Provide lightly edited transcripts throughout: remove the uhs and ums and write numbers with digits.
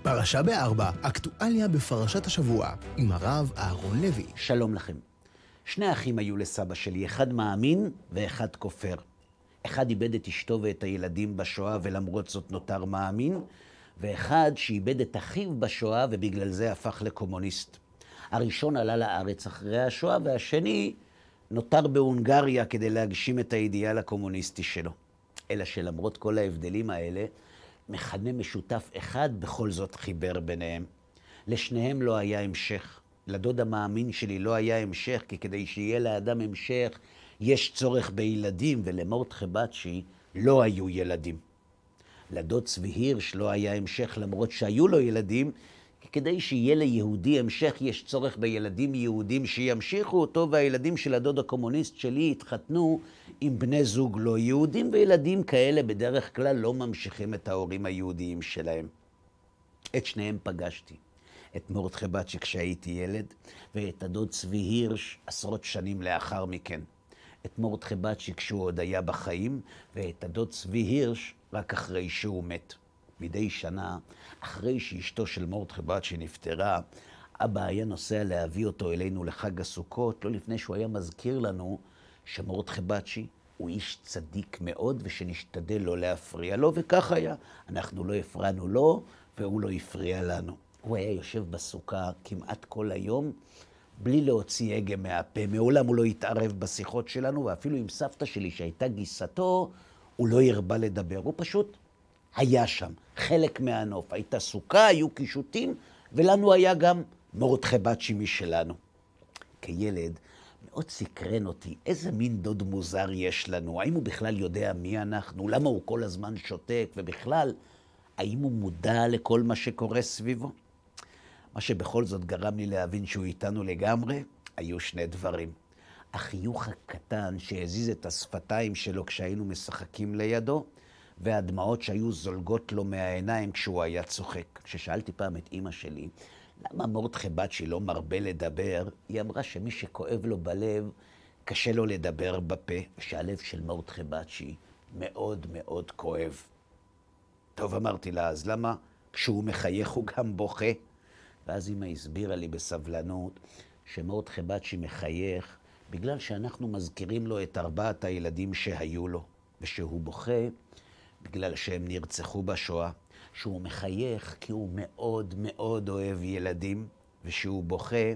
פרשה בארבע, אקטואליה בפרשת השבוע, עם הרב אהרון לוי. שלום לכם. שני אחים היו לסבא שלי, אחד מאמין ואחד כופר. אחד איבד את אשתו ואת הילדים בשואה ולמרות זאת נותר מאמין, ואחד שאיבד את אחיו בשואה ובגלל זה הפך לקומוניסט. הראשון עלה לארץ אחרי השואה והשני נותר בהונגריה כדי להגשים את האידיאל הקומוניסטי שלו. אלא שלמרות כל ההבדלים האלה, מכנה משותף אחד בכל זאת חיבר ביניהם. לשניהם לא היה המשך. לדוד המאמין שלי לא היה המשך, כי כדי שיהיה לאדם המשך, יש צורך בילדים, ולמרדכי בצ'י לא היו ילדים. לדוד צבי הירש לא היה המשך, למרות שהיו לו ילדים, כי כדי שיהיה ליהודי המשך, יש צורך בילדים יהודים שימשיכו אותו, והילדים של הדוד הקומוניסט שלי התחתנו עם בני זוג לא יהודים, וילדים כאלה בדרך כלל לא ממשיכים את ההורים היהודיים שלהם. את שניהם פגשתי. את מרדכי בצ'י כשהייתי ילד, ואת הדוד צבי הירש עשרות שנים לאחר מכן. את מרדכי בצ'י כשהוא עוד היה בחיים, ואת הדוד צבי הירש רק אחרי שהוא מת. מדי שנה, אחרי שאשתו של מרדכי בצ'י נפטרה, אבא היה נוסע להביא אותו אלינו לחג הסוכות, לא לפני שהוא היה מזכיר לנו שמרדכי בצ'י הוא איש צדיק מאוד, ושנשתדל לא להפריע לו, וכך היה. אנחנו לא הפרענו לו, והוא לא הפריע לנו. הוא היה יושב בסוכה כמעט כל היום, בלי להוציא הגה מהפה. מעולם הוא לא התערב בשיחות שלנו, ואפילו עם סבתא שלי שהייתה גיסתו, הוא לא הרבה לדבר. הוא פשוט היה שם, חלק מהנוף. הייתה סוכה, היו קישוטים, ולנו היה גם מרדכי בצ'י משלנו. כילד, מאוד סקרן אותי, איזה מין דוד מוזר יש לנו, האם הוא בכלל יודע מי אנחנו, למה הוא כל הזמן שותק, ובכלל, האם הוא מודע לכל מה שקורה סביבו? מה שבכל זאת גרם לי להבין שהוא איתנו לגמרי, היו שני דברים. החיוך הקטן שהזיז את השפתיים שלו כשהיינו משחקים לידו, והדמעות שהיו זולגות לו מהעיניים כשהוא היה צוחק. כששאלתי פעם את אמא שלי, למה מרדכי בצ'י לא מרבה לדבר? היא אמרה שמי שכואב לו בלב, קשה לו לדבר בפה, ושהלב של מרדכי בצ'י מאוד מאוד כואב. טוב, אמרתי לה, אז למה כשהוא מחייך הוא גם בוכה? ואז אמא הסבירה לי בסבלנות שמרדכי בצ'י מחייך בגלל שאנחנו מזכירים לו את 4 הילדים שהיו לו, ושהוא בוכה בגלל שהם נרצחו בשואה, שהוא מחייך כי הוא מאוד מאוד אוהב ילדים, ושהוא בוכה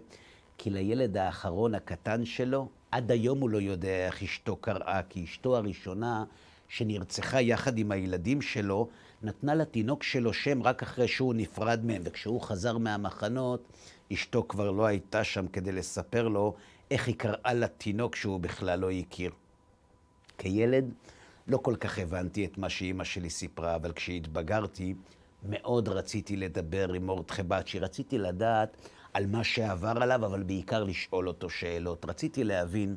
כי לילד האחרון הקטן שלו, עד היום הוא לא יודע איך אשתו קראה, כי אשתו הראשונה שנרצחה יחד עם הילדים שלו, נתנה לתינוק שלו שם רק אחרי שהוא נפרד מהם, וכשהוא חזר מהמחנות, אשתו כבר לא הייתה שם כדי לספר לו איך היא קראה לתינוק שהוא בכלל לא הכיר. כילד לא כל כך הבנתי את מה שאמא שלי סיפרה, אבל כשהתבגרתי, מאוד רציתי לדבר עם מרדכי בצ'י, רציתי לדעת על מה שעבר עליו, אבל בעיקר לשאול אותו שאלות. רציתי להבין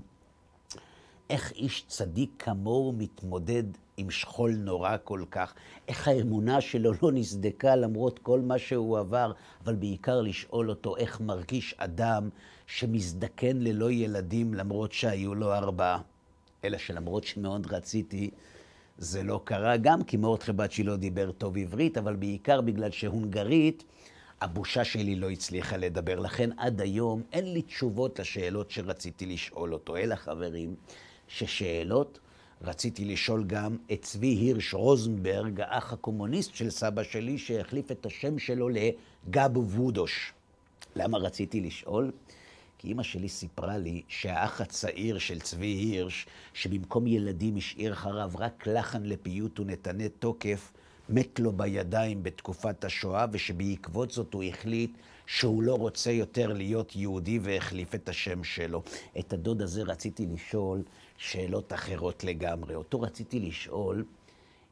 איך איש צדיק כמוהו מתמודד עם שכול נורא כל כך, איך האמונה שלו לא נסדקה למרות כל מה שהוא עבר, אבל בעיקר לשאול אותו איך מרגיש אדם שמזדקן ללא ילדים למרות שהיו לו 4. אלא שלמרות שמאוד רציתי, זה לא קרה, גם כי מרדכי בצ'י לא דיבר טוב עברית, אבל בעיקר בגלל שהונגרית, הבושה שלי לא הצליחה לדבר. לכן עד היום אין לי תשובות לשאלות שרציתי לשאול אותו. אלא חברים, ששאלות רציתי לשאול גם את צבי הירש רוזנברג, האח הקומוניסט של סבא שלי, שהחליף את השם שלו לגב וודוש. למה רציתי לשאול? כי אמא שלי סיפרה לי שהאח הצעיר של צבי הירש, שבמקום ילדים השאיר אחריו רק לחן לפיוט ונתנה תוקף, מת לו בידיים בתקופת השואה, ושבעקבות זאת הוא החליט שהוא לא רוצה יותר להיות יהודי והחליף את השם שלו. את הדוד הזה רציתי לשאול שאלות אחרות לגמרי. אותו רציתי לשאול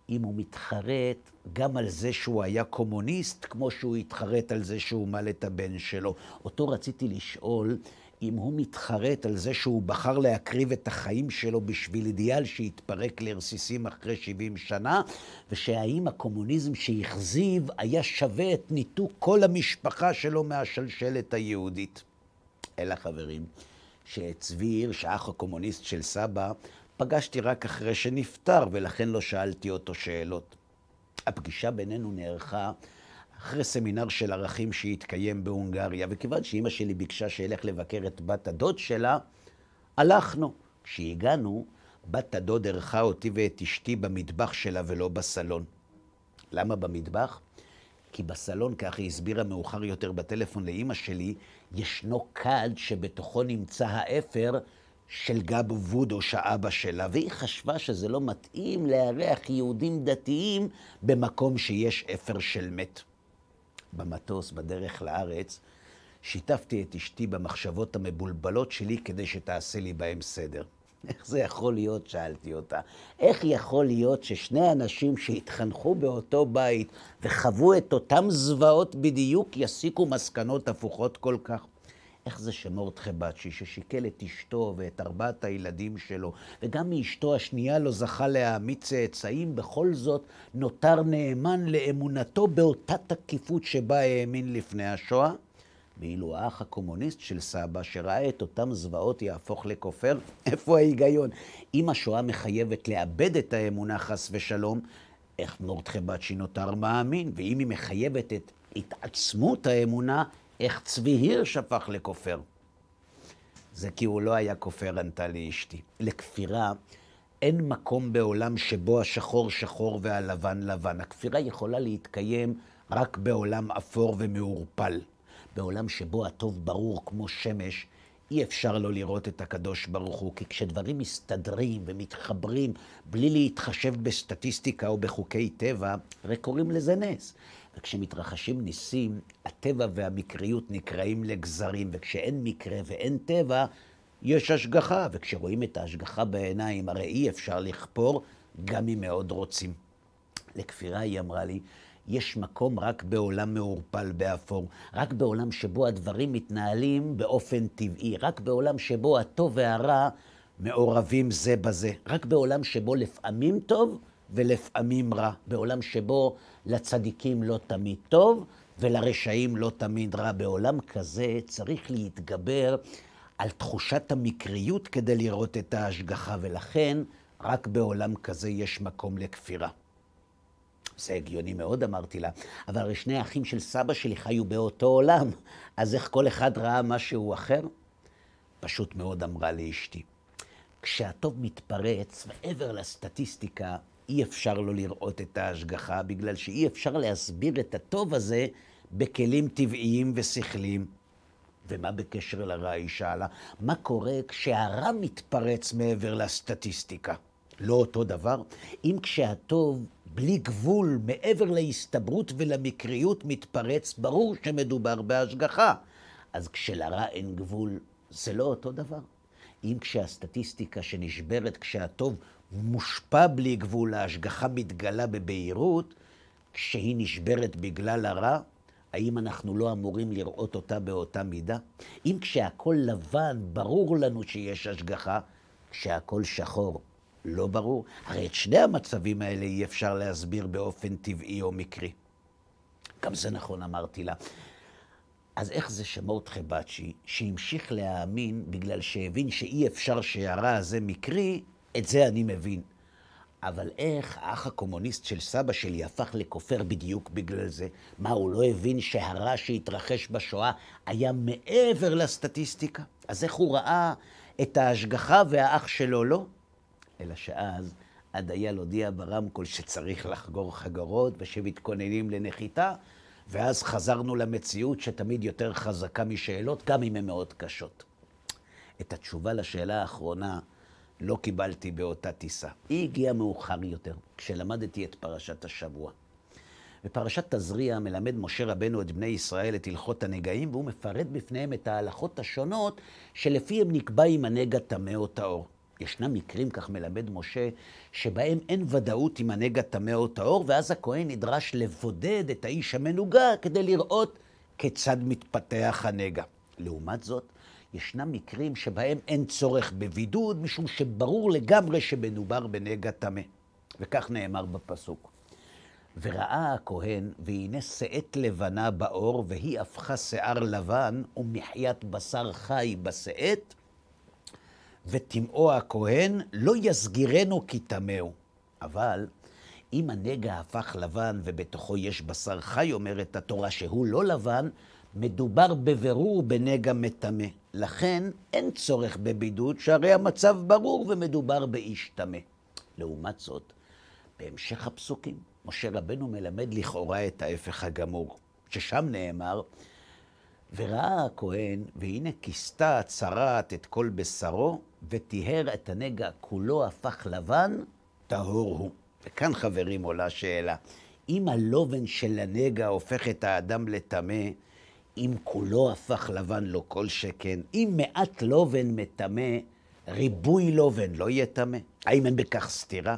אם הוא מתחרט גם על זה שהוא היה קומוניסט, כמו שהוא התחרט על זה שהוא מל את הבן שלו. אותו רציתי לשאול אם הוא מתחרט על זה שהוא בחר להקריב את החיים שלו בשביל אידיאל שהתפרק לרסיסים אחרי 70 שנה, ושהאם הקומוניזם שהכזיב היה שווה את ניתוק כל המשפחה שלו מהשלשלת היהודית. אלא חברים, שצבי הירש, האח הקומוניסט של סבא, פגשתי רק אחרי שנפטר, ולכן לא שאלתי אותו שאלות. הפגישה בינינו נערכה אחרי סמינר של ערכים שהתקיים בהונגריה, וכיוון שאמא שלי ביקשה שילך לבקר את בת הדוד שלה, הלכנו. כשהגענו, בת הדוד ערכה אותי ואת אשתי במטבח שלה ולא בסלון. למה במטבח? כי בסלון, כך היא הסבירה מאוחר יותר בטלפון לאמא שלי, ישנו כד שבתוכו נמצא האפר של גב וודו שאבא שלה, והיא חשבה שזה לא מתאים לארח יהודים דתיים במקום שיש אפר של מת. במטוס, בדרך לארץ, שיתפתי את אשתי במחשבות המבולבלות שלי כדי שתעשה לי בהם סדר. איך זה יכול להיות? שאלתי אותה. איך יכול להיות ששני אנשים שהתחנכו באותו בית וחוו את אותם זוועות בדיוק יסיקו מסקנות הפוכות כל כך? איך זה שמורדכי בצ'י, ששיקל את אשתו ואת 4 הילדים שלו, וגם מאשתו השנייה לא זכה להעמיד צאצאים, בכל זאת נותר נאמן לאמונתו באותה תקיפות שבה האמין לפני השואה? ואילו האח הקומוניסט של סבא, שראה את אותם זוועות, יהפוך לכופר? איפה ההיגיון? אם השואה מחייבת לאבד את האמונה חס ושלום, איך מורדכי בצ'י נותר מאמין? ואם היא מחייבת את התעצמות האמונה, איך צבי הירש הפך לכופר? זה כי הוא לא היה כופר, ענתה לי אשתי. לכפירה אין מקום בעולם שבו השחור שחור והלבן לבן. הכפירה יכולה להתקיים רק בעולם אפור ומעורפל. בעולם שבו הטוב ברור כמו שמש, אי אפשר לא לראות את הקדוש ברוך הוא, כי כשדברים מסתדרים ומתחברים בלי להתחשב בסטטיסטיקה או בחוקי טבע, רק קוראים לזה נס. וכשמתרחשים ניסים, הטבע והמקריות נקראים לגזרים, וכשאין מקרה ואין טבע, יש השגחה, וכשרואים את ההשגחה בעיניים, הרי אי אפשר לכפור, גם אם מאוד רוצים. לכפירה היא אמרה לי, יש מקום רק בעולם מעורפל באפור, רק בעולם שבו הדברים מתנהלים באופן טבעי, רק בעולם שבו הטוב והרע מעורבים זה בזה, רק בעולם שבו לפעמים טוב ולפעמים רע, בעולם שבו לצדיקים לא תמיד טוב ולרשעים לא תמיד רע. בעולם כזה צריך להתגבר על תחושת המקריות כדי לראות את ההשגחה, ולכן רק בעולם כזה יש מקום לכפירה. זה הגיוני מאוד, אמרתי לה, אבל הרי שני האחים של סבא שלי חיו באותו עולם, אז איך כל אחד ראה משהו אחר? פשוט מאוד, אמרה לי אשתי. כשהטוב מתפרץ, מעבר לסטטיסטיקה, אי אפשר לא לראות את ההשגחה, בגלל שאי אפשר להסביר את הטוב הזה בכלים טבעיים ושכליים. ומה בקשר לרע? היא שאלה, מה קורה כשהרע מתפרץ מעבר לסטטיסטיקה? לא אותו דבר? אם כשהטוב בלי גבול, מעבר להסתברות ולמקריות מתפרץ, ברור שמדובר בהשגחה. אז כשלרע אין גבול, זה לא אותו דבר. אם כשהסטטיסטיקה שנשברת, כשהטוב מושפע בלי גבול, ההשגחה מתגלה בבהירות, כשהיא נשברת בגלל הרע, האם אנחנו לא אמורים לראות אותה באותה מידה? אם כשהכל לבן, ברור לנו שיש השגחה, כשהכל שחור, לא ברור. הרי את שני המצבים האלה אי אפשר להסביר באופן טבעי או מקרי. גם זה נכון, אמרתי לה. אז איך זה שמורדכי בצ'י, שהמשיך להאמין בגלל שהבין שאי אפשר שהרע הזה מקרי, את זה אני מבין. אבל איך האח הקומוניסט של סבא שלי הפך לכופר בדיוק בגלל זה? מה, הוא לא הבין שהרע שהתרחש בשואה היה מעבר לסטטיסטיקה? אז איך הוא ראה את ההשגחה והאח שלו לא? אלא שאז הדייל הודיע ברמקול שצריך לחגור חגורות ושמתכוננים לנחיתה, ואז חזרנו למציאות שתמיד יותר חזקה משאלות, גם אם הן מאוד קשות. את התשובה לשאלה האחרונה לא קיבלתי באותה טיסה. היא הגיעה מאוחר יותר, כשלמדתי את פרשת השבוע. בפרשת תזריע מלמד משה רבנו את בני ישראל את הלכות הנגעים, והוא מפרט בפניהם את ההלכות השונות שלפיהם נקבע אם הנגע טמא או טהור. ישנם מקרים, כך מלמד משה, שבהם אין ודאות אם הנגע טמא או טהור, ואז הכהן נדרש לבודד את האיש המנוגע כדי לראות כיצד מתפתח הנגע. לעומת זאת, ישנם מקרים שבהם אין צורך בבידוד, משום שברור לגמרי שמדובר בנגע טמא. וכך נאמר בפסוק. וראה הכהן, והנה שאת לבנה באור, והיא הפכה שיער לבן, ומחיית בשר חי בשאת, ותמאו הכהן, לא יסגירנו כי טמאו. אבל אם הנגע הפך לבן ובתוכו יש בשר חי, אומרת התורה שהוא לא לבן, מדובר בבירור בנגע מטמא. לכן אין צורך בבידוד, שהרי המצב ברור ומדובר באיש טמא. לעומת זאת, בהמשך הפסוקים, משה רבנו מלמד לכאורה את ההפך הגמור, ששם נאמר, וראה הכהן, והנה כיסתה הצרעת את כל בשרו, וטיהר את הנגע כולו הפך לבן, טהור הוא. וכאן חברים עולה שאלה, אם הלובן של הנגע הופך את האדם לטמא, אם כולו הפך לבן לא כל שכן, אם מעט לובן מטמא, ריבוי לובן לא יהיה טמא? האם אין בכך סתירה?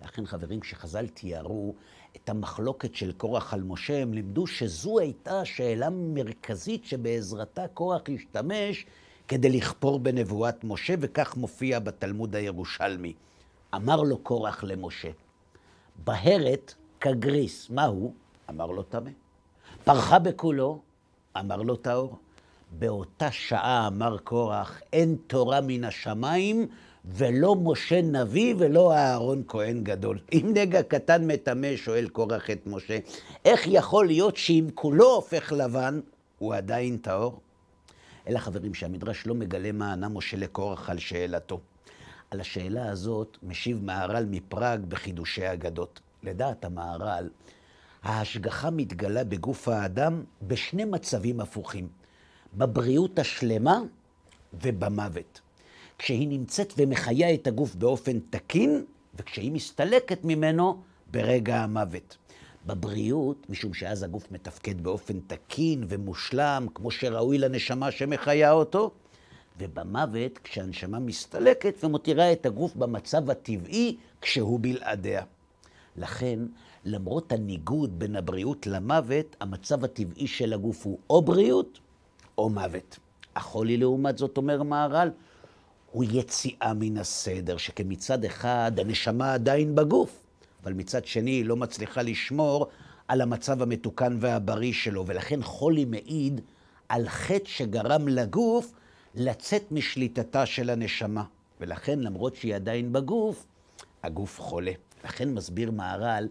לכן חברים, כשחז"ל תיארו את המחלוקת של קורח על משה, הם לימדו שזו הייתה שאלה מרכזית שבעזרתה קורח השתמש כדי לכפור בנבואת משה, וכך מופיע בתלמוד הירושלמי. אמר לו קורח למשה, בהרת כגריס, מהו? אמר לו טמא. פרחה בכולו, אמר לו טהור. באותה שעה אמר קורח, אין תורה מן השמיים, ולא משה נביא ולא אהרון כהן גדול. אם נגע קטן מטמא, שואל קורח את משה, איך יכול להיות שאם כולו הופך לבן, הוא עדיין טהור? אלא חברים שהמדרש לא מגלה מה ענה משה לקורח על שאלתו. על השאלה הזאת משיב מהר"ל מפראג בחידושי אגדות. לדעת המהר"ל, ההשגחה מתגלה בגוף האדם בשני מצבים הפוכים, בבריאות השלמה ובמוות. כשהיא נמצאת ומחיה את הגוף באופן תקין, וכשהיא מסתלקת ממנו ברגע המוות. בבריאות, משום שאז הגוף מתפקד באופן תקין ומושלם, כמו שראוי לנשמה שמחיה אותו, ובמוות, כשהנשמה מסתלקת ומותירה את הגוף במצב הטבעי, כשהוא בלעדיה. לכן, למרות הניגוד בין הבריאות למוות, המצב הטבעי של הגוף הוא או בריאות או מוות. החולי לעומת זאת, אומר מהר"ל, הוא יציאה מן הסדר, שכמצד אחד הנשמה עדיין בגוף, אבל מצד שני היא לא מצליחה לשמור על המצב המתוקן והבריא שלו, ולכן חולי מעיד על חטא שגרם לגוף לצאת משליטתה של הנשמה. ולכן למרות שהיא עדיין בגוף, הגוף חולה. לכן מסביר מהר"ל,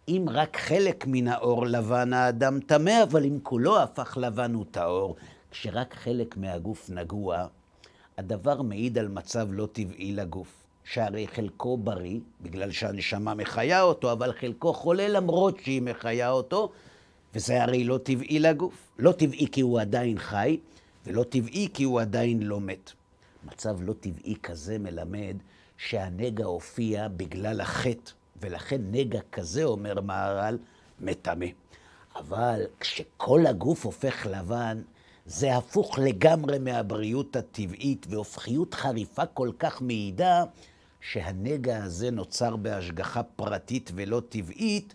אם רק חלק מן האור לבן האדם טמא, אבל אם כולו הפך לבן הוא טהור. כשרק חלק מהגוף נגוע, הדבר מעיד על מצב לא טבעי לגוף. שהרי חלקו בריא, בגלל שהנשמה מחיה אותו, אבל חלקו חולה למרות שהיא מחיה אותו, וזה הרי לא טבעי לגוף. לא טבעי כי הוא עדיין חי, ולא טבעי כי הוא עדיין לא מת. מצב לא טבעי כזה מלמד שהנגע הופיע בגלל החטא, ולכן נגע כזה, אומר מהר"ל, מטמא. אבל כשכל הגוף הופך לבן, זה הפוך לגמרי מהבריאות הטבעית, והופכיות חריפה כל כך מעידה, שהנגע הזה נוצר בהשגחה פרטית ולא טבעית,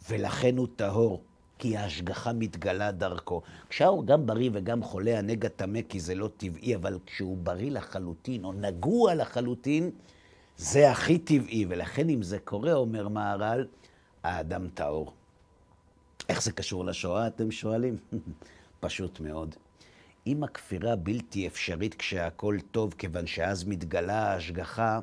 ולכן הוא טהור, כי ההשגחה מתגלה דרכו. כשהאור גם בריא וגם חולה, הנגע טמא כי זה לא טבעי, אבל כשהוא בריא לחלוטין, או נגוע לחלוטין, זה הכי טבעי, ולכן אם זה קורה, אומר מהר"ל, האדם טהור. איך זה קשור לשואה, אתם שואלים? פשוט מאוד. אם הכפירה בלתי אפשרית כשהכל טוב, כיוון שאז מתגלה ההשגחה,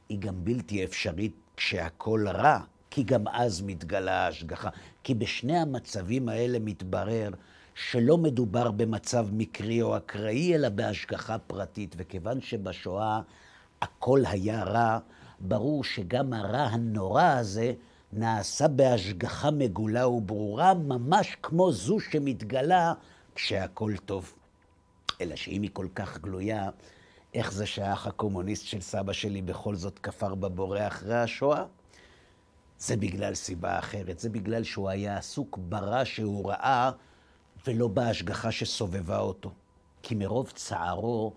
היא גם בלתי אפשרית כשהכל רע, כי גם אז מתגלה ההשגחה. כי בשני המצבים האלה מתברר שלא מדובר במצב מקרי או אקראי, אלא בהשגחה פרטית. וכיוון שבשואה הכל היה רע, ברור שגם הרע הנורא הזה נעשה בהשגחה מגולה וברורה, ממש כמו זו שמתגלה כשהכל טוב. אלא שאם היא כל כך גלויה, איך זה שהאח הקומוניסט של סבא שלי בכל זאת כפר בבורא אחרי השואה? זה בגלל סיבה אחרת, זה בגלל שהוא היה עסוק ברע שהוא ראה, ולא בהשגחה שסובבה אותו. כי מרוב צערו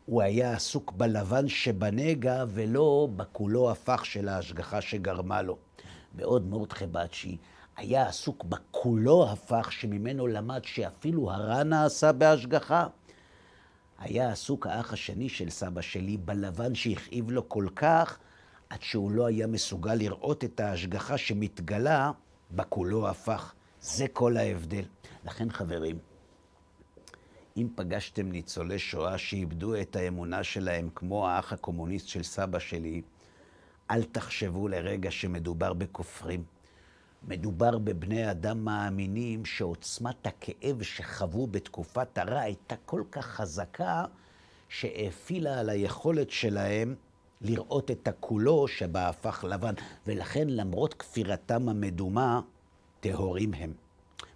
הוא היה עסוק בלבן שבנגע, ולא בכולו הפך של ההשגחה שגרמה לו. בעוד מרדכי בצ'י היה עסוק בכולו הפך, שממנו למד שאפילו הרע נעשה בהשגחה. היה עסוק האח השני של סבא שלי בלבן שהכאיב לו כל כך, עד שהוא לא היה מסוגל לראות את ההשגחה שמתגלה בכולו הפך. זה כל ההבדל. לכן חברים, אם פגשתם ניצולי שואה שאיבדו את האמונה שלהם כמו האח הקומוניסט של סבא שלי, אל תחשבו לרגע שמדובר בכופרים. מדובר בבני אדם מאמינים שעוצמת הכאב שחוו בתקופת הרע הייתה כל כך חזקה, שהאפילה על היכולת שלהם לראות את הכולו שבה הפך לבן, ולכן למרות כפירתם המדומה, טהורים הם.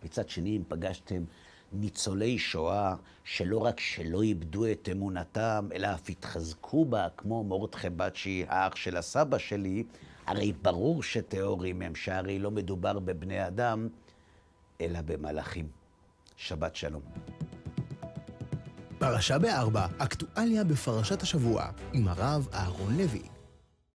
מצד שני, אם פגשתם ניצולי שואה שלא רק שלא איבדו את אמונתם, אלא אף התחזקו בה, כמו מורדכי בצ'י, האח של הסבא שלי, הרי ברור שטהורים הם, שהרי לא מדובר בבני אדם, אלא במלאכים. שבת שלום. פרשה ב4, אקטואליה בפרשת השבוע, עם הרב אהרון לוי.